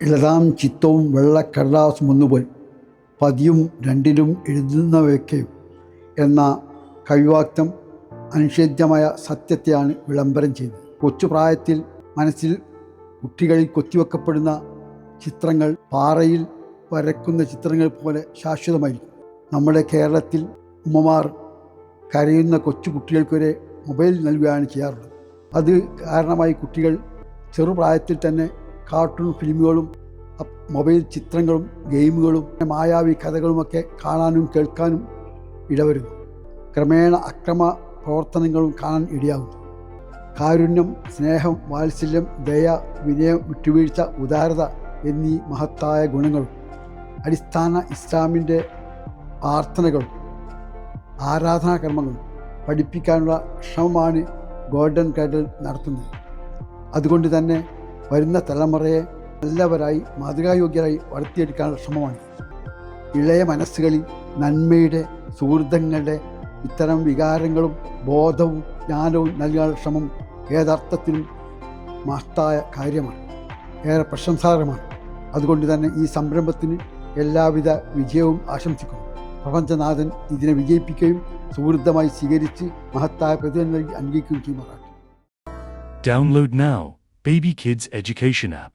ഇളതാം ചിത്തവും വെള്ളക്കടലാസും ഒന്നുപോൽ പതിയും രണ്ടിലും എഴുതുന്നവയ്ക്കും എന്ന കവിവാക്യം അനിഷേധ്യമായ സത്യത്തെയാണ് വിളംബരം ചെയ്തത്. കൊച്ചുപ്രായത്തിൽ മനസ്സിൽ കുട്ടികളിൽ കൊത്തിവെക്കപ്പെടുന്ന ചിത്രങ്ങൾ പാറയിൽ വരയ്ക്കുന്ന ചിത്രങ്ങൾ പോലെ ശാശ്വതമായിരിക്കും. നമ്മുടെ കേരളത്തിൽ ഉമ്മമാർ കരയുന്ന കൊച്ചു കുട്ടികൾക്കൊരു മൊബൈൽ നൽകുകയാണ് ചെയ്യാറുള്ളത്. അത് കാരണമായി കുട്ടികൾ ചെറുപ്രായത്തിൽ തന്നെ കാർട്ടൂൺ ഫിലിമുകളും മൊബൈൽ ചിത്രങ്ങളും ഗെയിമുകളും മായാവി കഥകളുമൊക്കെ കാണാനും കേൾക്കാനും ഇടവരുന്നു. ക്രമേണ അക്രമ പ്രവർത്തനങ്ങളും കാണാൻ ഇടയാകുന്നു. കാരുണ്യം, സ്നേഹം, വാത്സല്യം, ദയ, വിനയം, വിട്ടുവീഴ്ച, ഉദാരത എന്നീ മഹത്തായ ഗുണങ്ങളും അടിസ്ഥാന ഇസ്ലാമിൻ്റെ പ്രാർത്ഥനകളും ആരാധനാകർമ്മങ്ങളും പഠിപ്പിക്കാനുള്ള ശ്രമമാണ് ഗോൾഡൻ ഗൈഡിൽ നടത്തുന്നത്. അതുകൊണ്ട് തന്നെ വരുന്ന തലമുറയെ നല്ലവരായി മാതൃകായോഗ്യരായി വളർത്തിയെടുക്കാനുള്ള ശ്രമമാണ്. ഇളയ മനസ്സുകളിൽ നന്മയുടെ, സുഹൃതങ്ങളുടെ ഇത്തരം വികാരങ്ങളും ബോധവും ജ്ഞാനവും നൽകാനുള്ള ശ്രമം ഏതർത്ഥത്തിലും മഹത്തായ കാര്യമാണ്, ഏറെ പ്രശംസാർഹമാണ്. അതുകൊണ്ട് തന്നെ ഈ സംരംഭത്തിന് എല്ലാവിധ വിജയവും ആശംസിക്കുന്നു. പ്രപഞ്ചനാഥൻ ഇതിനെ വിജയിപ്പിക്കുകയും സുഹൃത്തമായി സ്വീകരിച്ച് മഹത്തായ പ്രതിഫലം നൽകി അനുഗ്രഹിക്കുകയും ചെയ്യുമാറാട്ടെ. Download now, Baby Kids Education app.